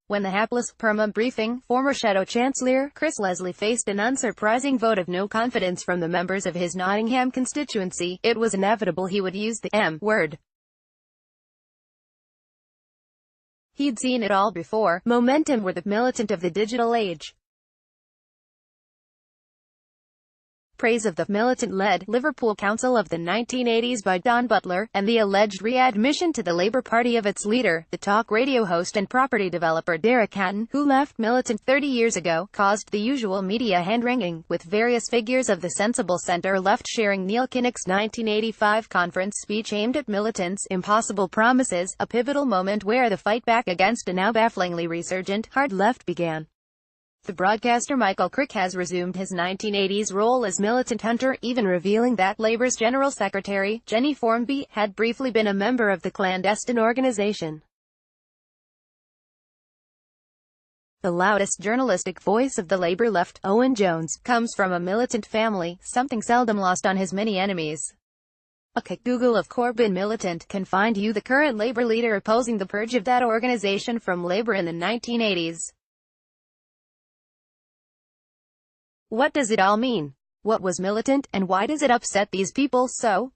When the hapless perma-briefing, former Shadow Chancellor Chris Leslie faced an unsurprising vote of no confidence from the members of his Nottingham constituency, it was inevitable he would use the M-word. He'd seen it all before. Momentum were the militant of the digital age. Praise of the Militant-led Liverpool Council of the 1980s by Dawn Butler, and the alleged readmission to the Labour Party of its leader, the talk radio host and property developer Derek Hatton, who left Militant 30 years ago, caused the usual media hand-wringing, with various figures of the sensible centre-left sharing Neil Kinnock's 1985 conference speech aimed at militants' impossible promises, a pivotal moment where the fight back against a now bafflingly resurgent hard left began. The broadcaster Michael Crick has resumed his 1980s role as militant hunter, even revealing that Labour's General Secretary, Jenny Formby, had briefly been a member of the clandestine organisation. The loudest journalistic voice of the Labour left, Owen Jones, comes from a militant family, something seldom lost on his many enemies. A quick Google of Corbyn militant can find you the current Labour leader opposing the purge of that organisation from Labour in the 1980s. What does it all mean? What was militant, and why does it upset these people so?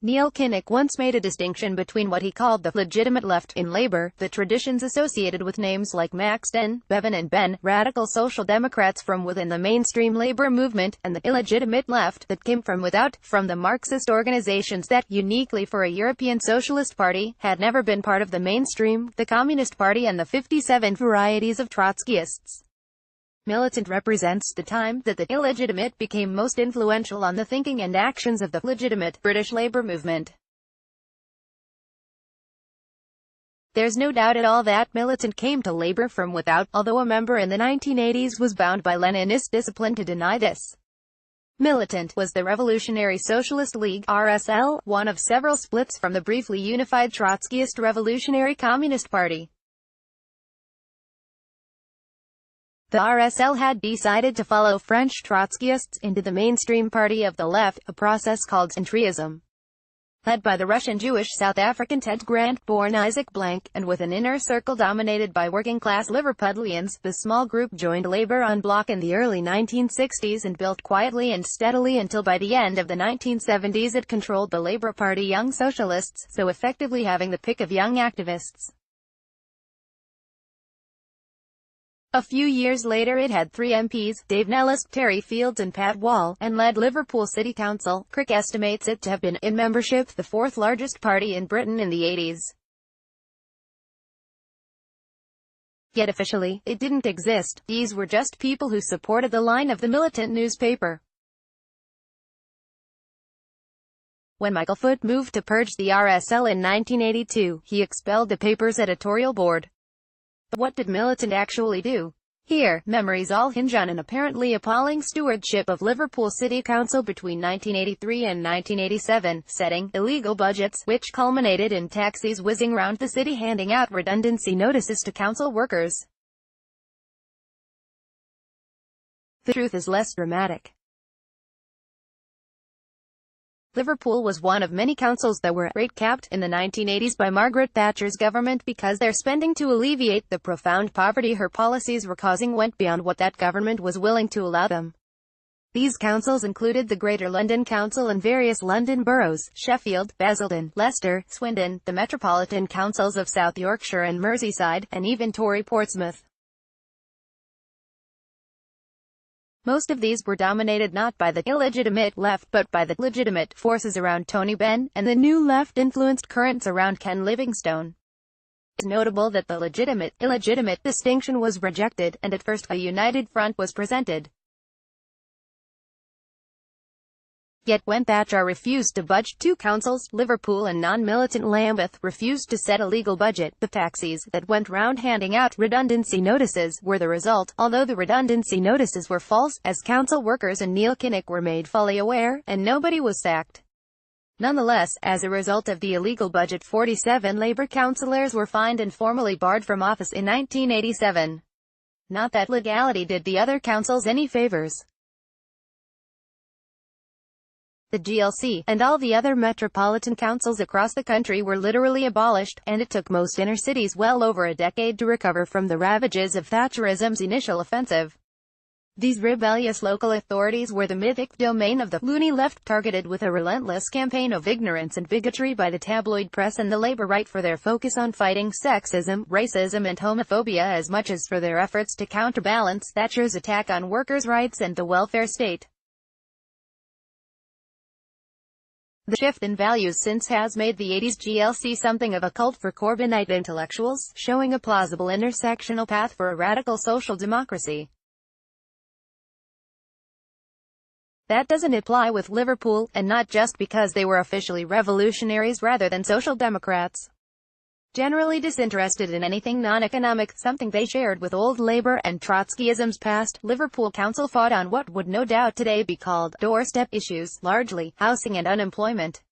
Neil Kinnock once made a distinction between what he called the legitimate left in Labour, the traditions associated with names like Maxton, Bevan and Ben, radical social democrats from within the mainstream Labour movement, and the illegitimate left that came from without, from the Marxist organisations that, uniquely for a European Socialist Party, had never been part of the mainstream, the Communist Party and the 57 varieties of Trotskyists. Militant represents the time that the illegitimate became most influential on the thinking and actions of the legitimate British Labour movement. There's no doubt at all that militant came to Labour from without, although a member in the 1980s was bound by Leninist discipline to deny this. Militant was the Revolutionary Socialist League (RSL), one of several splits from the briefly unified Trotskyist Revolutionary Communist Party. The RSL had decided to follow French Trotskyists into the mainstream party of the left, a process called centrism. Led by the Russian Jewish South African Ted Grant, born Isaac Blank, and with an inner circle dominated by working-class Liverpudlians, the small group joined Labour en bloc in the early 1960s and built quietly and steadily until by the end of the 1970s it controlled the Labour Party Young Socialists, so effectively having the pick of young activists. A few years later it had 3 MPs, Dave Nellis, Terry Fields and Pat Wall, and led Liverpool City Council. Crick estimates it to have been, in membership, the 4th largest party in Britain in the 80s. Yet officially, it didn't exist. These were just people who supported the line of the militant newspaper. When Michael Foot moved to purge the RSL in 1982, he expelled the paper's editorial board. But what did militant actually do? Here, memories all hinge on an apparently appalling stewardship of Liverpool City Council between 1983 and 1987, setting illegal budgets, which culminated in taxis whizzing round the city handing out redundancy notices to council workers. The truth is less dramatic. Liverpool was one of many councils that were rate-capped in the 1980s by Margaret Thatcher's government because their spending to alleviate the profound poverty her policies were causing went beyond what that government was willing to allow them. These councils included the Greater London Council and various London boroughs, Sheffield, Basildon, Leicester, Swindon, the Metropolitan Councils of South Yorkshire and Merseyside, and even Tory Portsmouth. Most of these were dominated not by the illegitimate left but by the legitimate forces around Tony Benn, and the new left-influenced currents around Ken Livingstone. It is notable that the legitimate-illegitimate distinction was rejected, and at first a united front was presented. Yet when Thatcher refused to budge, 2 councils, Liverpool and non-militant Lambeth, refused to set a legal budget. The taxis that went round handing out redundancy notices were the result, although the redundancy notices were false, as council workers and Neil Kinnock were made fully aware, and nobody was sacked. Nonetheless, as a result of the illegal budget, 47 Labour councillors were fined and formally barred from office in 1987. Not that legality did the other councils any favours. The GLC, and all the other metropolitan councils across the country were literally abolished, and it took most inner cities well over a decade to recover from the ravages of Thatcherism's initial offensive. These rebellious local authorities were the mythic domain of the loony left, targeted with a relentless campaign of ignorance and bigotry by the tabloid press and the labor right for their focus on fighting sexism, racism and homophobia as much as for their efforts to counterbalance Thatcher's attack on workers' rights and the welfare state. The shift in values since has made the 80s GLC something of a cult for Corbynite intellectuals, showing a plausible intersectional path for a radical social democracy. That doesn't apply with Liverpool, and not just because they were officially revolutionaries rather than social democrats. Generally disinterested in anything non-economic, something they shared with old Labour and Trotskyism's past, Liverpool Council fought on what would no doubt today be called doorstep issues, largely housing and unemployment.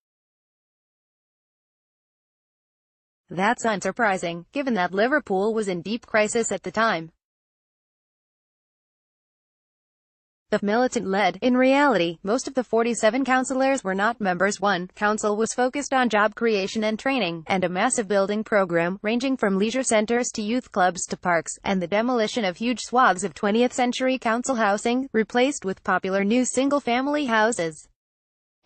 That's unsurprising, given that Liverpool was in deep crisis at the time. The militant-led. In reality, most of the 47 councillors were not members. One council was focused on job creation and training, and a massive building program, ranging from leisure centres to youth clubs to parks, and the demolition of huge swaths of 20th-century council housing, replaced with popular new single-family houses.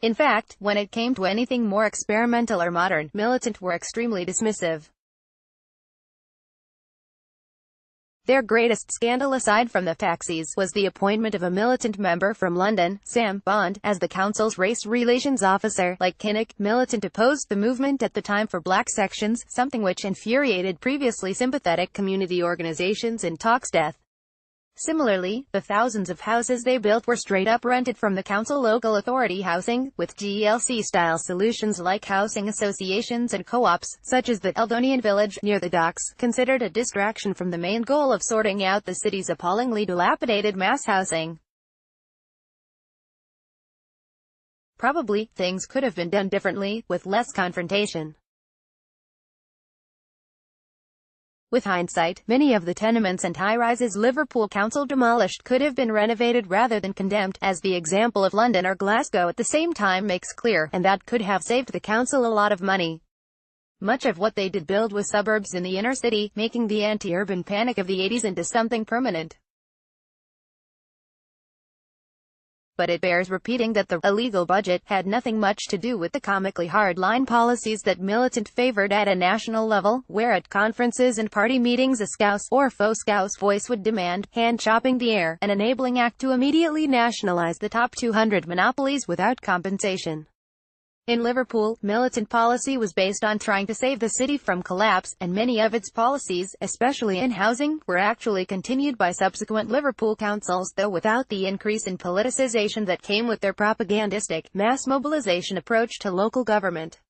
In fact, when it came to anything more experimental or modern, militant were extremely dismissive. Their greatest scandal, aside from the taxis, was the appointment of a militant member from London, Sam Bond, as the council's race relations officer. Like Kinnock, Militant opposed the movement at the time for black sections, something which infuriated previously sympathetic community organizations in talks death. Similarly, the thousands of houses they built were straight-up rented from the council local authority housing, with GLC-style solutions like housing associations and co-ops, such as the Eldonian village, near the docks, considered a distraction from the main goal of sorting out the city's appallingly dilapidated mass housing. Probably, things could have been done differently, with less confrontation. With hindsight, many of the tenements and high-rises Liverpool Council demolished could have been renovated rather than condemned, as the example of London or Glasgow at the same time makes clear, and that could have saved the council a lot of money. Much of what they did build was suburbs in the inner city, making the anti-urban panic of the 80s into something permanent. But it bears repeating that the illegal budget had nothing much to do with the comically hard-line policies that Militant favored at a national level, where at conferences and party meetings a Scouse, or faux Scouse, voice would demand, hand-chopping the heir, an enabling act to immediately nationalize the top 200 monopolies without compensation. In Liverpool, Militant policy was based on trying to save the city from collapse, and many of its policies, especially in housing, were actually continued by subsequent Liverpool councils, though without the increase in politicization that came with their propagandistic, mass mobilization approach to local government.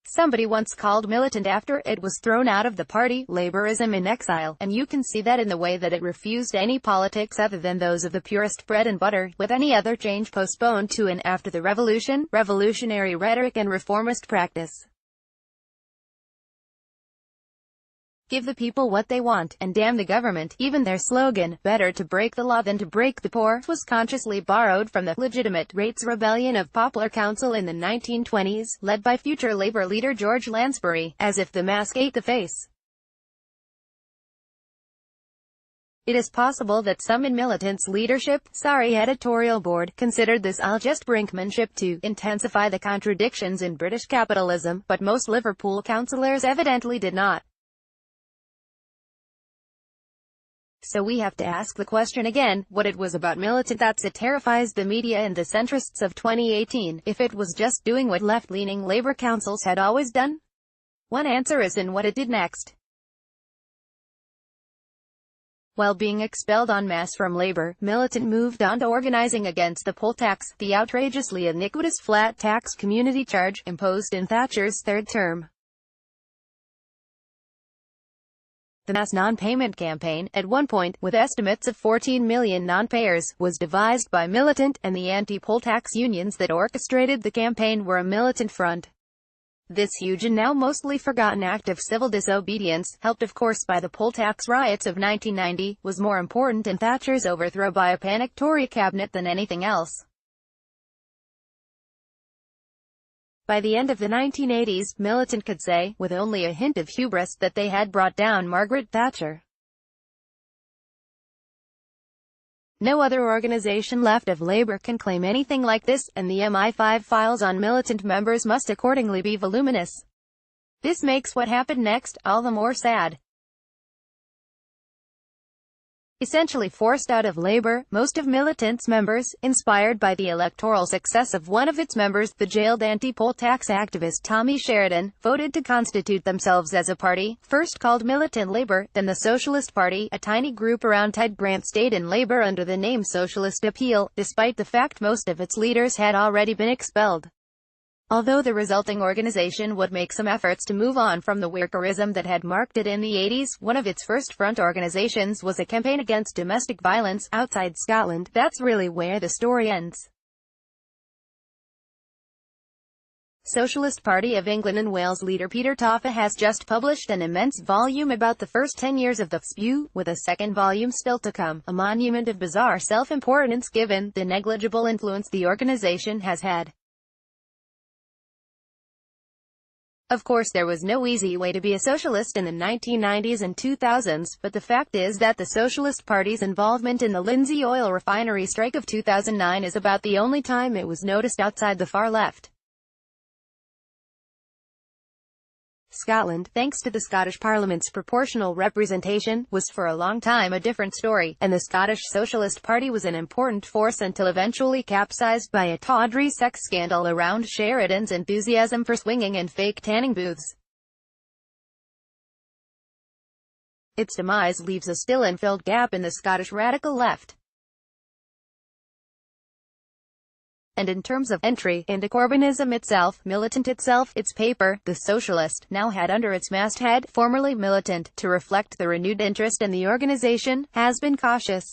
Somebody once called Militant after it was thrown out of the party, Labourism in exile, and you can see that in the way that it refused any politics other than those of the purest bread and butter, with any other change postponed to and after the revolution, revolutionary rhetoric and reformist practice. Give the people what they want, and damn the government. Even their slogan, better to break the law than to break the poor, was consciously borrowed from the legitimate rates rebellion of Poplar Council in the 1920s, led by future Labour leader George Lansbury, as if the mask ate the face. It is possible that some in Militant's leadership, editorial board, considered this all just brinkmanship to intensify the contradictions in British capitalism, but most Liverpool councillors evidently did not. So we have to ask the question again, what it was about Militant that terrifies the media and the centrists of 2018, if it was just doing what left-leaning Labour councils had always done? One answer is in what it did next. While being expelled en masse from Labour, Militant moved on to organising against the poll tax, the outrageously iniquitous flat tax community charge, imposed in Thatcher's third term. The mass non-payment campaign, at one point, with estimates of 14 million non-payers, was devised by Militant, and the anti-poll tax unions that orchestrated the campaign were a Militant front. This huge and now mostly forgotten act of civil disobedience, helped of course by the poll tax riots of 1990, was more important in Thatcher's overthrow by a panicked Tory cabinet than anything else. By the end of the 1980s, Militant could say, with only a hint of hubris, that they had brought down Margaret Thatcher. No other organisation left of Labour can claim anything like this, and the MI5 files on Militant members must accordingly be voluminous. This makes what happened next all the more sad. Essentially forced out of Labour, most of Militant's members, inspired by the electoral success of one of its members, the jailed anti-poll tax activist Tommy Sheridan, voted to constitute themselves as a party, first called Militant Labour, then the Socialist Party. A tiny group around Ted Grant stayed in Labour under the name Socialist Appeal, despite the fact most of its leaders had already been expelled. Although the resulting organisation would make some efforts to move on from the workerism that had marked it in the 80s, one of its first front organisations was a campaign against domestic violence outside Scotland. That's really where the story ends. Socialist Party of England and Wales leader Peter Toffa has just published an immense volume about the first 10 years of the SPU, with a second volume still to come, a monument of bizarre self-importance given the negligible influence the organisation has had. Of course there was no easy way to be a socialist in the 1990s and 2000s, but the fact is that the Socialist Party's involvement in the Lindsey oil refinery strike of 2009 is about the only time it was noticed outside the far left. Scotland, thanks to the Scottish Parliament's proportional representation, was for a long time a different story, and the Scottish Socialist Party was an important force until eventually capsized by a tawdry sex scandal around Sheridan's enthusiasm for swinging and fake tanning booths. Its demise leaves a still unfilled gap in the Scottish radical left. And in terms of entry into Corbynism itself, Militant itself, its paper, The Socialist, now had under its masthead, formerly Militant, to reflect the renewed interest in the organisation, has been cautious.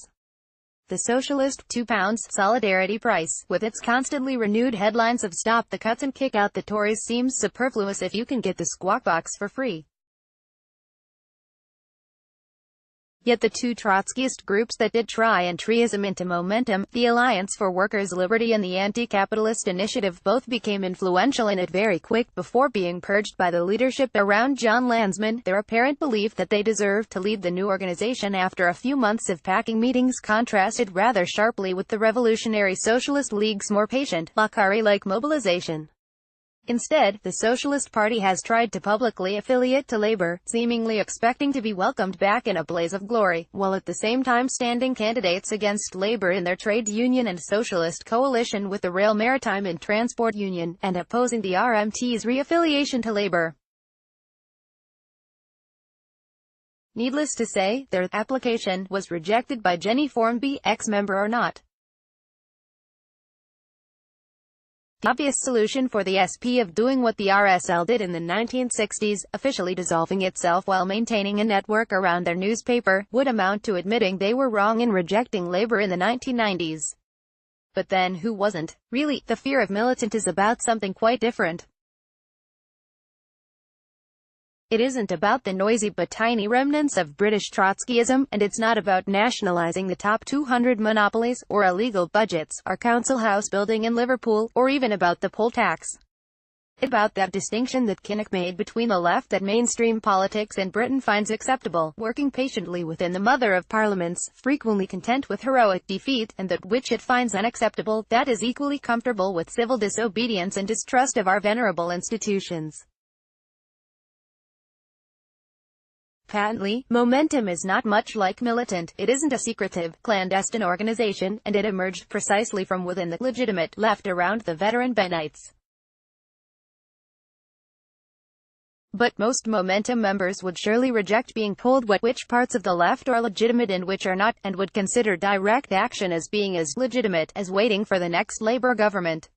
The Socialist, £2 solidarity price, with its constantly renewed headlines of "Stop the cuts and kick out the Tories," seems superfluous if you can get the Squawk Box for free. Yet the two Trotskyist groups that did try and treism into momentum, the Alliance for Workers' Liberty and the Anti-Capitalist Initiative, both became influential in it very quick before being purged by the leadership around John Landsman. Their apparent belief that they deserved to lead the new organisation after a few months of packing meetings contrasted rather sharply with the Revolutionary Socialist League's more patient, Lockery-like mobilization. Instead, the Socialist Party has tried to publicly affiliate to Labour, seemingly expecting to be welcomed back in a blaze of glory, while at the same time standing candidates against Labour in their trade union and socialist coalition with the Rail Maritime and Transport Union, and opposing the RMT's re-affiliation to Labour. Needless to say, their application was rejected by Jenny Formby, ex-member or not. The obvious solution for the SP of doing what the RSL did in the 1960s, officially dissolving itself while maintaining a network around their newspaper, would amount to admitting they were wrong in rejecting Labour in the 1990s. But then who wasn't? Really, the fear of Militant is about something quite different. It isn't about the noisy but tiny remnants of British Trotskyism, and it's not about nationalising the top 200 monopolies, or illegal budgets, our council house building in Liverpool, or even about the poll tax. It's about that distinction that Kinnock made between the left that mainstream politics in Britain finds acceptable, working patiently within the Mother of Parliaments, frequently content with heroic defeat, and that which it finds unacceptable, that is equally comfortable with civil disobedience and distrust of our venerable institutions. Patently, Momentum is not much like Militant. It isn't a secretive, clandestine organisation, and it emerged precisely from within the legitimate left around the veteran Bennetts. But most Momentum members would surely reject being told which parts of the left are legitimate and which are not, and would consider direct action as being as legitimate as waiting for the next Labour government.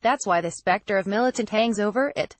That's why the spectre of Militant hangs over it.